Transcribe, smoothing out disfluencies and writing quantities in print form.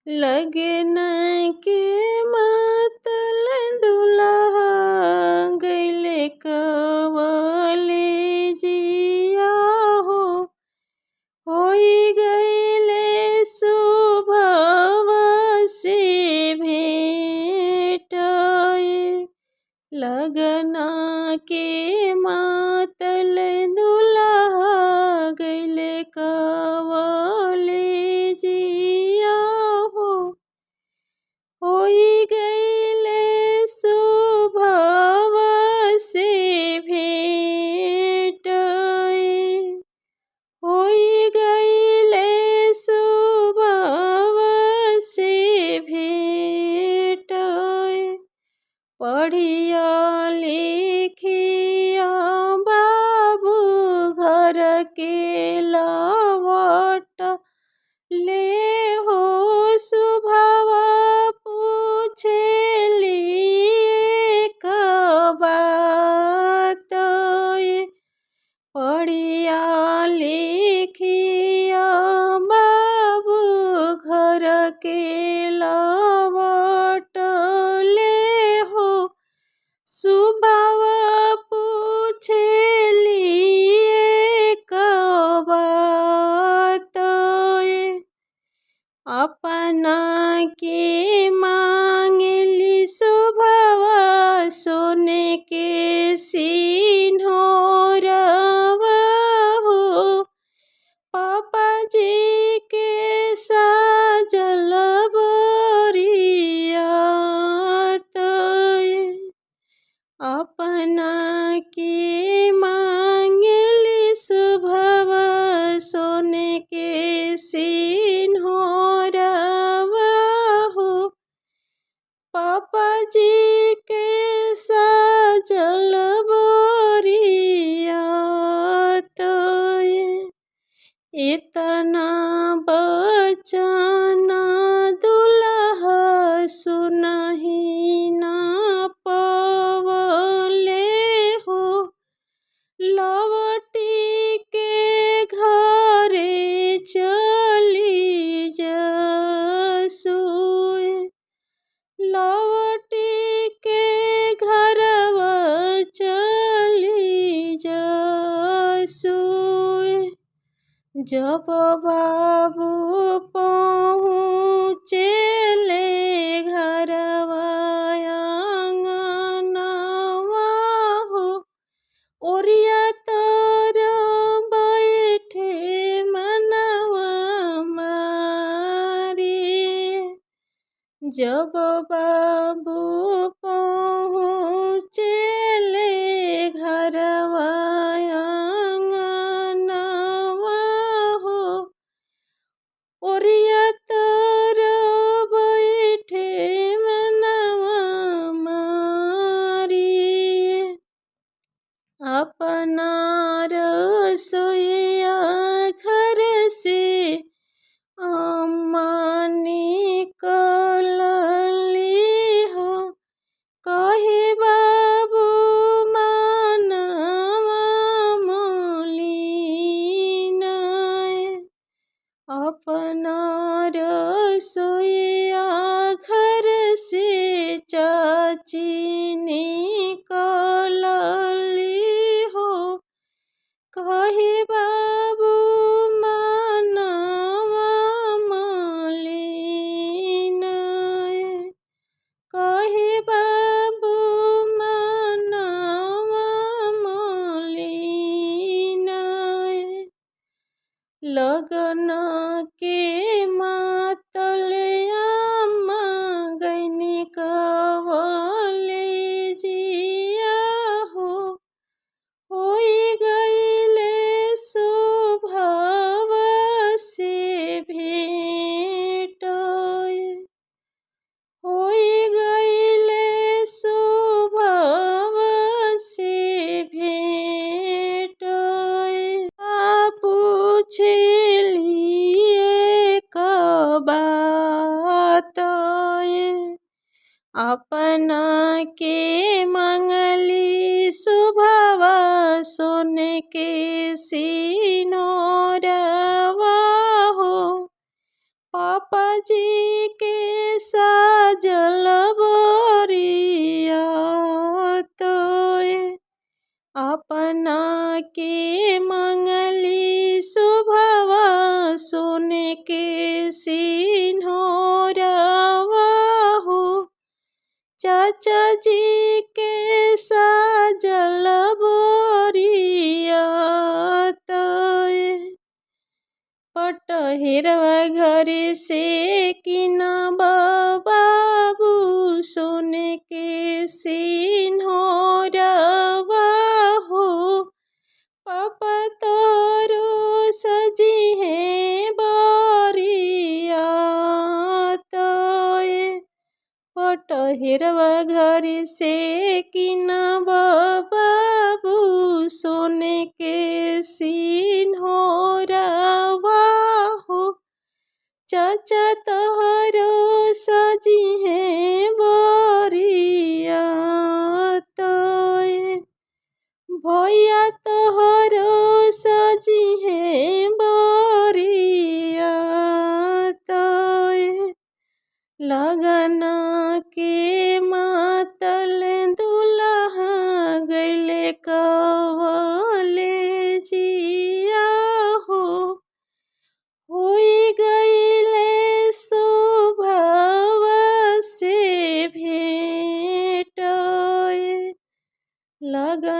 लगन के मातल दुल्हा गइले कवले जिया हो। होई गइले सुभवा से भेंट लगन के मातल दुल्हा गइले कवले जिया हो। होई गइले सुभवा से भेंट होई गइले सुभवा से भेंट पढ़िया लिखिया बाबू घर के लवट ले हो। सुभवा पूछेली एक बात पढ़िया लिखिया बाबू घर के लवट ले हो। सुभवा पूछेली एक बात अपना के मांगली सुभवा सोने के सिंहोरवा हो। पापा जी के साजल बरियात अपना के मांगली सुभवा सोने के सिंहोरवा हो। पापा जी के साजल बरियात इतना बचन दुल्हा सुनहि ना पवले हो। लवटी के घरे चली जसुए लवटी के घरवा चली जसुए जब बाबू पहुँचेले घरवा आंगनवा हो। ओरिया तर बैठे मनवा मारी जब बाबू पहुँचेले घरवा आंगनवा हो। ओरिया तर बैठे मनवा मारी अपना रसोइया घर से अम्मा निकलली हो। कहे बाबू मानवा मलिन अपना रसोइया घर से चाची निकलली हो। कहे बाबू मानवा मलिन कहे बाबू मानवा मलिन लगन के मातल अम्मा गइनी कवले जिया हो। होई गइले सुभवा से भेंट होई गइले सुभवा से भेंट पूछेली एक बात अपना के मंगली सुभवा सोने के सिनोरवा हो। पापा पापा जी के साजल बरियातोए अपना के मंगली शुभवा सोने के सिंहोरवा हो चाचा जी के साजल बरियातोए पटहेरवा घर से किनबा बाबू सोने के सिंहोरवा हो पापा तोरो सजी है बरियातोए पटहेरवा घर से किनबा बाबू सोने के सिंहोरवा हो चाचा तोहरो सजी है बरियातोए भैया तोहरो सजी है बरियातोए लगना के मातल दुल्हा गइले कवलेजिया हो होई गइले शुभवा से भेंटोए लगन